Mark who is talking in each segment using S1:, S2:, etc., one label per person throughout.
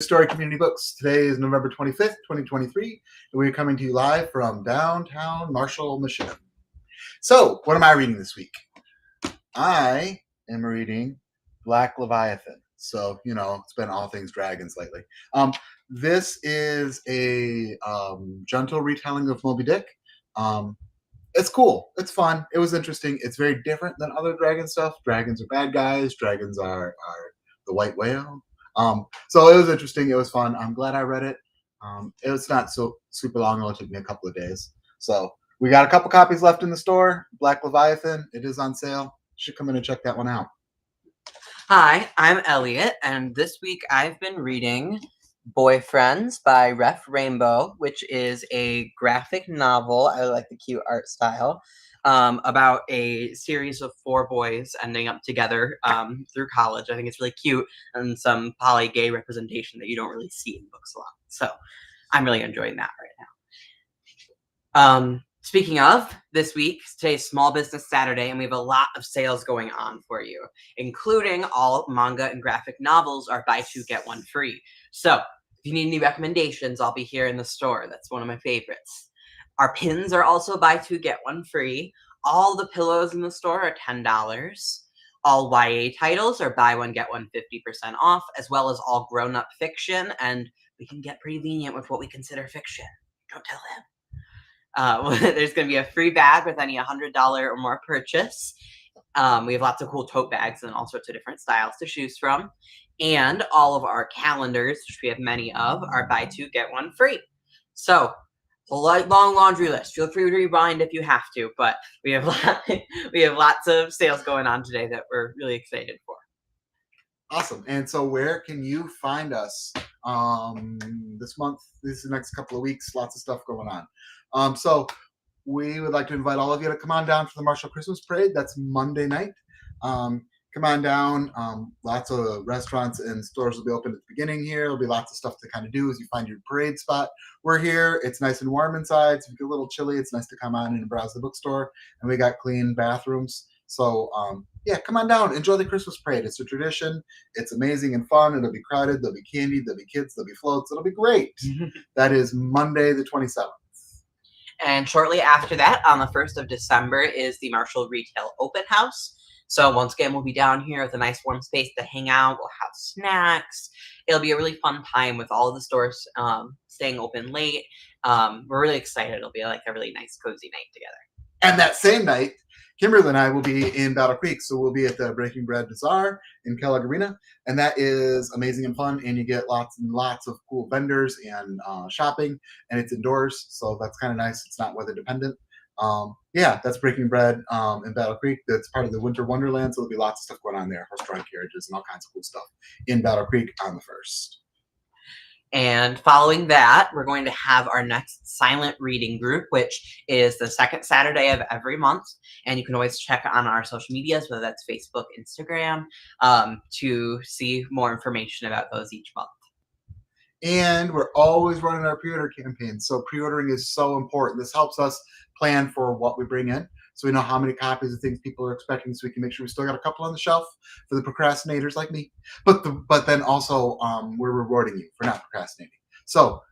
S1: Story Community Books. Today is November 25th, 2023, and we're coming to you live from downtown Marshall, Michigan. So, what am I reading this week? I am reading Black Leviathan. So, it's been all things dragons lately. This is a gentle retelling of Moby Dick. It's cool. It's fun. It was interesting. It's very different than other dragon stuff. Dragons are bad guys. Dragons are the white whale. So it was interesting. It was fun. I'm glad I read it. It was not so super long. It'll take me a couple of days. So we got a couple copies left in the store. Black Leviathan. It is on sale. Should come in and check that one out.
S2: Hi, I'm Elliot, and this week I've been reading Boyfriends by Ref Rainbow, which is a graphic novel. I like the cute art style. About a series of 4 boys ending up together through college. I think it's really cute and some poly-gay representation that you don't really see in books a lot. So I'm really enjoying that right now. Speaking of, this week, today's Small Business Saturday, and we have a lot of sales going on for you, including all manga and graphic novels are buy 2, get 1 free. So if you need any recommendations, I'll be here in the store. That's one of my favorites. Our pins are also buy 2, get 1 free. All the pillows in the store are $10. All YA titles are buy 1, get 1 50% off, as well as all grown-up fiction, and we can get pretty lenient with what we consider fiction. Don't tell him. There's going to be a free bag with any $100 or more purchase. We have lots of cool tote bags and all sorts of different styles to choose from. And all of our calendars, which we have many of, are buy 2, get 1 free. So, a long laundry list. Feel free to rewind if you have to, but we have lots of sales going on today that we're really excited for.
S1: Awesome. And so where can you find us this month, this next couple of weeks? Lots of stuff going on. So we would like to invite all of you to come on down for the Marshall Christmas Parade. That's Monday night. Come on down. Lots of restaurants and stores will be open at the beginning here. There'll be lots of stuff to kind of do as you find your parade spot. We're here. It's nice and warm inside. So if you get a little chilly, it's nice to come on and browse the bookstore. And we got clean bathrooms. So, come on down. Enjoy the Christmas parade. It's a tradition. It's amazing and fun. It'll be crowded. There'll be candy. There'll be kids. There'll be floats. It'll be great. That is Monday the 27th.
S2: And shortly after that, on the 1st of December, is the Marshall Retail Open House. So once again, we'll be down here with a nice warm space to hang out. We'll have snacks. It'll be a really fun time with all of the stores staying open late. We're really excited. It'll be like a really nice, cozy night together.
S1: And that same night, Kimberly and I will be in Battle Creek. So we'll be at the Breaking Bread Bazaar in Kellogg Arena. And that is amazing and fun. And you get lots and lots of cool vendors and shopping. And it's indoors. So that's kind of nice. It's not weather dependent. That's Breaking Bread in Battle Creek. That's part of the Winter Wonderland. So there'll be lots of stuff going on there. Horse-drawn carriages and all kinds of cool stuff in Battle Creek on the 1st.
S2: And following that, we're going to have our next silent reading group, which is the second Saturday of every month. And you can always check on our social medias, whether that's Facebook, Instagram, to see more information about those each month.
S1: And we're always running our pre-order campaign. So pre-ordering is so important. This helps us plan for what we bring in. So we know how many copies of things people are expecting, so we can make sure we still got a couple on the shelf for the procrastinators like me. But then also we're rewarding you for not procrastinating. So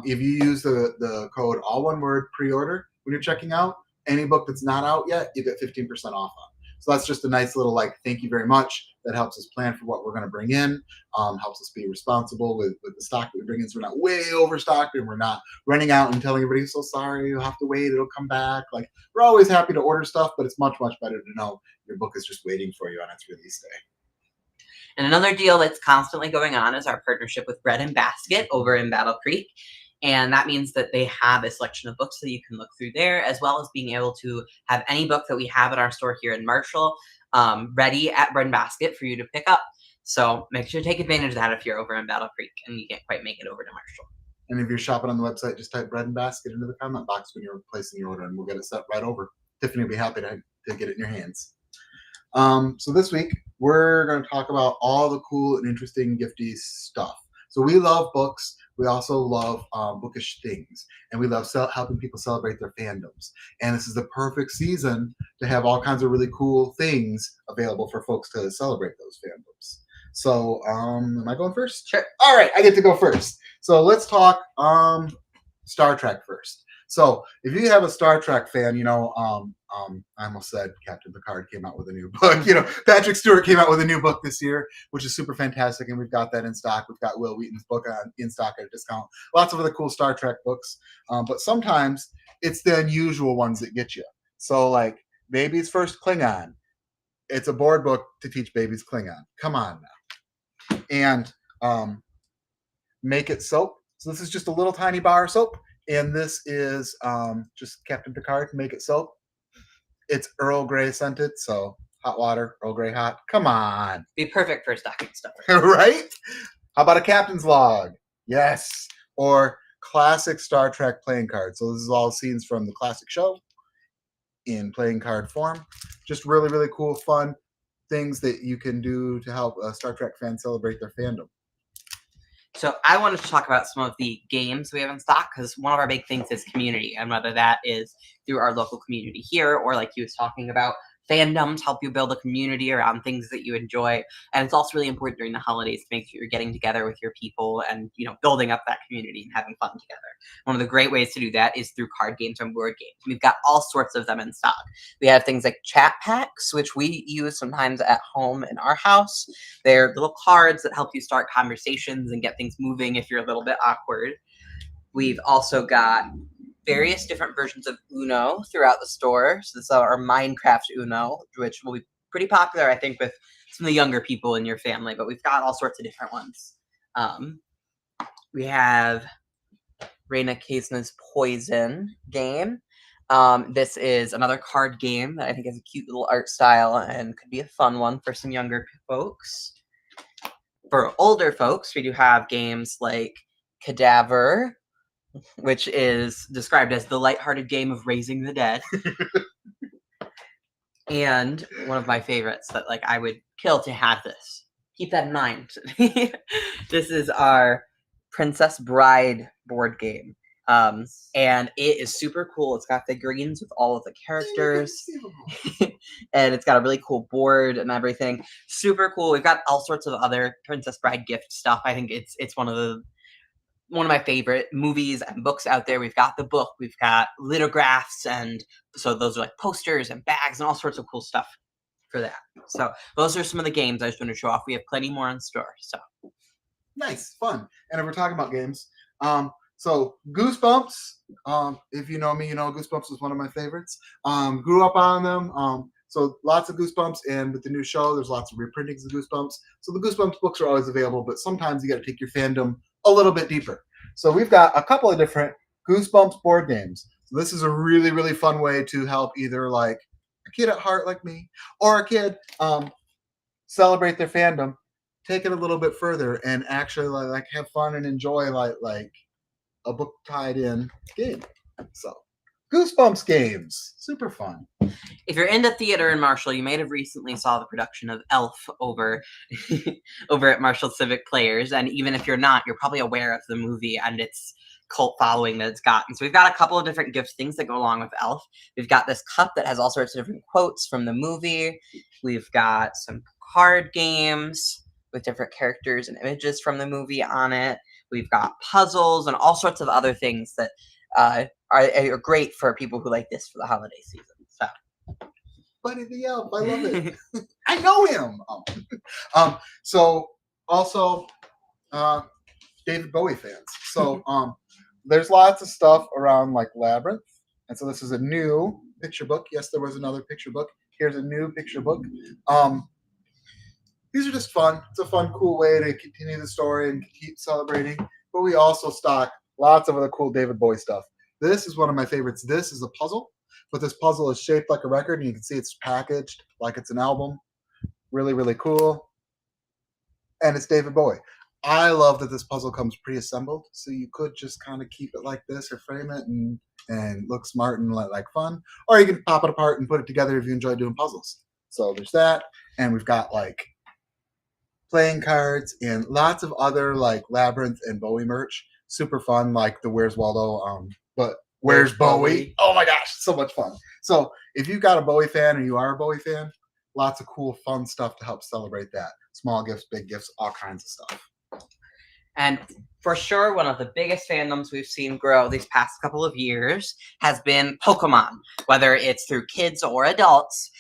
S1: if you use the code all one word pre-order when you're checking out, any book that's not out yet, you get 15% off on. So that's just a nice little thank you very much. That helps us plan for what we're going to bring in, helps us be responsible with the stock that we bring in, so we're not way overstocked and we're not running out and telling everybody, so sorry, you'll have to wait, it'll come back. We're always happy to order stuff, but it's much, much better to know your book is just waiting for you on its release day.
S2: And another deal that's constantly going on is our partnership with Bread and Basket over in Battle Creek. And that means that they have a selection of books that you can look through there, as well as being able to have any book that we have at our store here in Marshall ready at Bread and Basket for you to pick up. So make sure to take advantage of that if you're over in Battle Creek and you can't quite make it over to Marshall.
S1: And if you're shopping on the website, just type Bread and Basket into the comment box when you're placing your order, and we'll get it sent right over. Tiffany will be happy to get it in your hands. So this week, we're going to talk about all the cool and interesting gifty stuff. So we love books. We also love bookish things, and we love helping people celebrate their fandoms. And this is the perfect season to have all kinds of really cool things available for folks to celebrate those fandoms. So, am I going first?
S2: Sure.
S1: All right, I get to go first. So let's talk Star Trek first. So if you have a Star Trek fan, I almost said Captain Picard came out with a new book. Patrick Stewart came out with a new book this year, which is super fantastic, and we've got that in stock. We've got Will Wheaton's book in stock at a discount. Lots of other cool Star Trek books, but sometimes it's the unusual ones that get you. So like Baby's First Klingon, it's a board book to teach babies Klingon. Come on now, and Make It Soap. So this is just a little tiny bar of soap. And this is just Captain Picard, Make It Soap. It's Earl Grey scented, so hot water, Earl Grey hot. Come on.
S2: Be perfect for a stocking stuffer.
S1: Right? How about a captain's log? Yes. Or classic Star Trek playing cards. So this is all scenes from the classic show in playing card form. Just really, really cool, fun things that you can do to help Star Trek fans celebrate their fandom.
S2: So I wanted to talk about some of the games we have in stock because one of our big things is community, and whether that is through our local community here or like he was talking about, fandoms help you build a community around things that you enjoy. And it's also really important during the holidays to make sure you're getting together with your people and, building up that community and having fun together. One of the great ways to do that is through card games and board games. We've got all sorts of them in stock. We have things like chat packs, which we use sometimes at home in our house. They're little cards that help you start conversations and get things moving if you're a little bit awkward. We've also got various different versions of Uno throughout the store. So this is our Minecraft Uno, which will be pretty popular, I think, with some of the younger people in your family, but we've got all sorts of different ones. We have Reina Kaisna's Poison game. This is another card game that I think has a cute little art style and could be a fun one for some younger folks. For older folks, we do have games like Cadaver, which is described as the lighthearted game of raising the dead. And one of my favorites that I would kill to have this. Keep that in mind. This is our Princess Bride board game. And it is super cool. It's got figurines with all of the characters. And it's got a really cool board and everything. Super cool. We've got all sorts of other Princess Bride gift stuff. I think it's one of my favorite movies and books out there. We've got the book, we've got lithographs, and so those are like posters and bags and all sorts of cool stuff for that. So those are some of the games I just want to show off. We have plenty more in store. So
S1: nice, fun. And if we're talking about games, so Goosebumps, if you know me, Goosebumps is one of my favorites. Grew up on them. So lots of Goosebumps, and with the new show, there's lots of reprintings of Goosebumps. So the Goosebumps books are always available, but sometimes you got to take your fandom a little bit deeper. So we've got a couple of different Goosebumps board games. So this is a really, really fun way to help either like a kid at heart like me or a kid celebrate their fandom, take it a little bit further and actually like have fun and enjoy like a book tied in game. So Goosebumps games, super fun.
S2: If you're into theater in Marshall, you may have recently saw the production of Elf over at Marshall Civic Players, and even if you're not, you're probably aware of the movie and its cult following that it's gotten. So we've got a couple of different gift things that go along with Elf. We've got this cup that has all sorts of different quotes from the movie. We've got some card games with different characters and images from the movie on it. We've got puzzles and all sorts of other things that are great for people who like this for the holiday season. So,
S1: Buddy the Elf, I love it. I know him. So also, David Bowie fans. So there's lots of stuff around like Labyrinth, and so this is a new picture book. Yes, there was another picture book. Here's a new picture book. These are just fun. It's a fun, cool way to continue the story and keep celebrating. But we also stock lots of other cool David Bowie stuff. This is one of my favorites. This is a puzzle, but this puzzle is shaped like a record, and you can see it's packaged like it's an album. Really, really cool. And it's David Bowie. I love that this puzzle comes pre-assembled, so you could just kind of keep it like this or frame it and look smart and like fun. Or you can pop it apart and put it together if you enjoy doing puzzles. So there's that. And we've got like playing cards and lots of other like Labyrinth and Bowie merch. Super fun, like the Where's Waldo, but Where's Bowie? Oh my gosh, so much fun. So if you've got a Bowie fan or you are a Bowie fan, lots of cool, fun stuff to help celebrate that. Small gifts, big gifts, all kinds of stuff.
S2: And for sure, one of the biggest fandoms we've seen grow these past couple of years has been Pokemon, whether it's through kids or adults.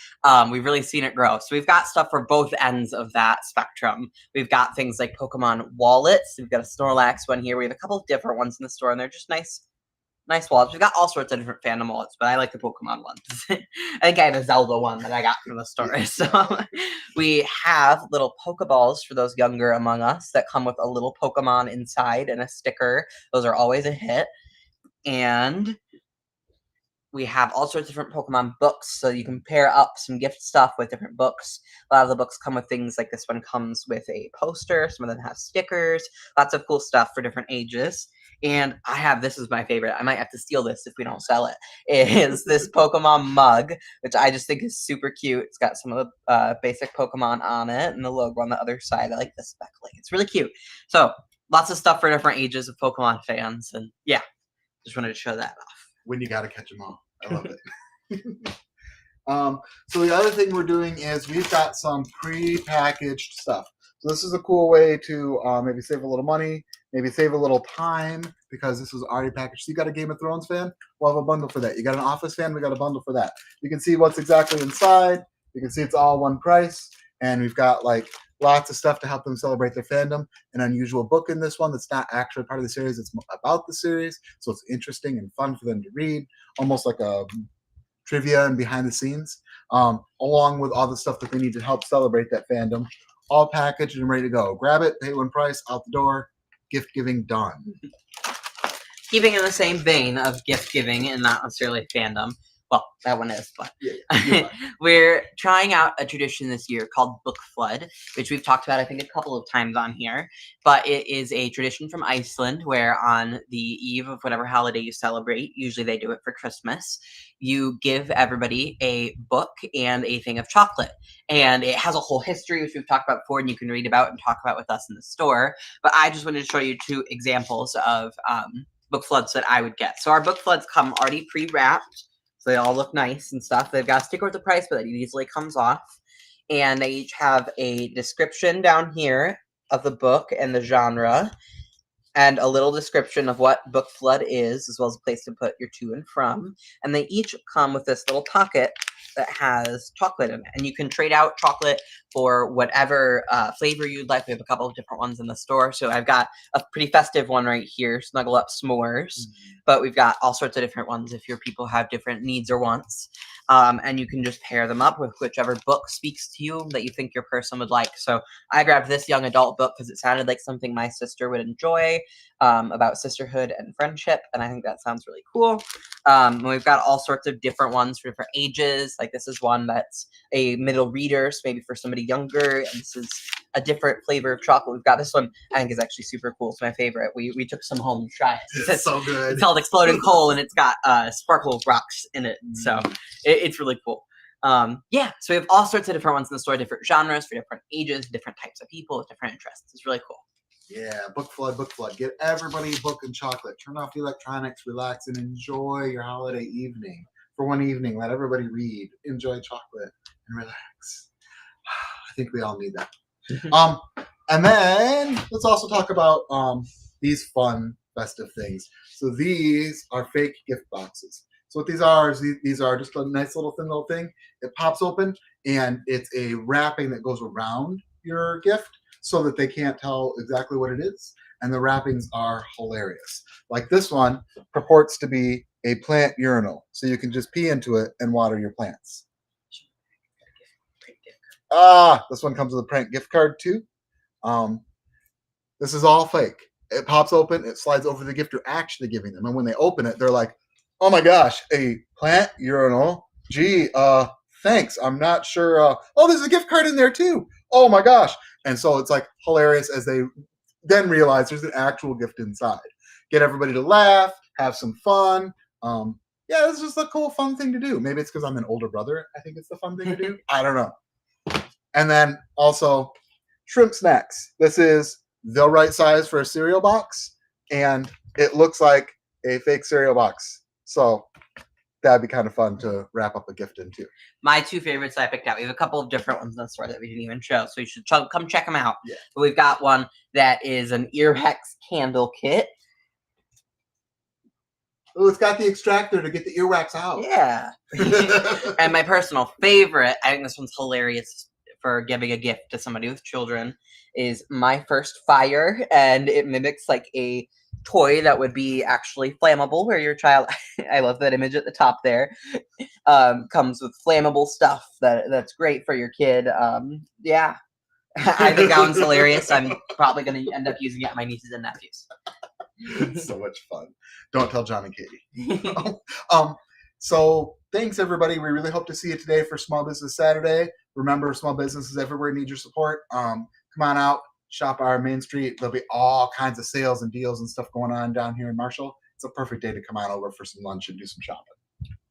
S2: We've really seen it grow. So we've got stuff for both ends of that spectrum. We've got things like Pokemon wallets. We've got a Snorlax one here. We have a couple of different ones in the store, and they're just nice wallets. We've got all sorts of different fandom wallets, but I like the Pokemon ones. I think I have a Zelda one that I got from the store. So we have little Pokeballs for those younger among us that come with a little Pokemon inside and a sticker. Those are always a hit. And we have all sorts of different Pokemon books, so you can pair up some gift stuff with different books. A lot of the books come with things like this one comes with a poster. Some of them have stickers. Lots of cool stuff for different ages. And I have, this is my favorite. I might have to steal this if we don't sell it. Is this Pokemon mug, which I just think is super cute. It's got some of the basic Pokemon on it and the logo on the other side. I like the speckling. It's really cute. So lots of stuff for different ages of Pokemon fans. And yeah, just wanted to show that off.
S1: When you got to catch them all. I love it. So the other thing we're doing is we've got some pre-packaged stuff. So this is a cool way to maybe save a little money, maybe save a little time, because this was already packaged. So you got a Game of Thrones fan? We'll have a bundle for that. You got an Office fan? We got a bundle for that. You can see what's exactly inside. You can see it's all one price. And we've got like lots of stuff to help them celebrate their fandom. An unusual book in this one that's not actually part of the series. It's about the series. So it's interesting and fun for them to read. Almost like a trivia and behind the scenes, along with all the stuff that they need to help celebrate that fandom, all packaged and ready to go. Grab it, pay one price, out the door, gift giving done.
S2: Keeping in the same vein of gift giving and not necessarily fandom, well, that one is, but
S1: Yeah,
S2: we're trying out a tradition this year called Book Flood, which we've talked about, I think, a couple of times on here. But it is a tradition from Iceland where on the eve of whatever holiday you celebrate, usually they do it for Christmas, you give everybody a book and a thing of chocolate. And it has a whole history, which we've talked about before, and you can read about and talk about with us in the store. But I just wanted to show you 2 examples of book floods that I would get. So our book floods come already pre-wrapped. So they all look nice and stuff. They've got a sticker with the price, but it easily comes off. And they each have a description down here of the book and the genre, and a little description of what Book Flood is, as well as a place to put your to and from. And they each come with this little pocket that has chocolate in it. And you can trade out chocolate for whatever flavor you'd like. We have a couple of different ones in the store. So I've got a pretty festive one right here, Snuggle Up S'mores. But we've got all sorts of different ones if your people have different needs or wants. And you can just pair them up with whichever book speaks to you that you think your person would like. So I grabbed this young adult book because it sounded like something my sister would enjoy, about sisterhood and friendship, and I think that sounds really cool. We've got all sorts of different ones for different ages. Like this is one that's a middle reader, so maybe for somebody younger, and this is a different flavor of chocolate. We've got this one, I think is actually super cool. It's my favorite. We took some home to try it.
S1: It's so good.
S2: It's called Exploding Coal, and it's got sparkle rocks in it, so it's really cool. Yeah, so we have all sorts of different ones in the store, different genres for different ages, different types of people with different interests. It's really cool.
S1: Yeah, book flood, book flood. Get everybody a book and chocolate. Turn off the electronics, relax, and enjoy your holiday evening. For one evening, let everybody read, enjoy chocolate, and relax. I think we all need that. And then let's also talk about these fun, festive things. So these are fake gift boxes. So what these are is these are just a nice little thin little thing. It pops open, and it's a wrapping that goes around your gift so that they can't tell exactly what it is. And the wrappings are hilarious. Like this one purports to be a plant urinal, so you can just pee into it and water your plants. This one comes with a prank gift card too. This is all fake. It pops open, it slides over the gift you're actually giving them. And when they open it, they're like, oh my gosh, a plant urinal. Gee, thanks. I'm not sure. Oh, there's a gift card in there too. Oh my gosh. And so it's like hilarious as they then realize there's an actual gift inside. Get everybody to laugh, have some fun. Yeah, it's just a cool, fun thing to do. Maybe it's because I'm an older brother. I think it's the fun thing to do. I don't know. And then also shrimp snacks. This is the right size for a cereal box, and it looks like a fake cereal box. So that'd be kind of fun to wrap up a gift into.
S2: My two favorites that I picked out. We have a couple of different ones in the store that we didn't even show, so you should come check them out.
S1: Yeah.
S2: But we've got one that is an earwax candle kit.
S1: Oh, it's got the extractor to get the earwax out.
S2: Yeah. And my personal favorite, I think this one's hilarious for giving a gift to somebody with children, is My First Fire, and it mimics like a toy that would be actually flammable, where your child, I love that image at the top there, comes with flammable stuff that's great for your kid. Yeah. I think that one's hilarious. I'm probably going to end up using it on my nieces and nephews.
S1: So much fun. Don't tell John and Katie. So thanks everybody. We really hope to see you today for Small Business Saturday. Remember, small businesses everywhere need your support. Come on out, shop our Main Street. There'll be all kinds of sales and deals and stuff going on down here in Marshall. It's a perfect day to come on over for some lunch and do some shopping.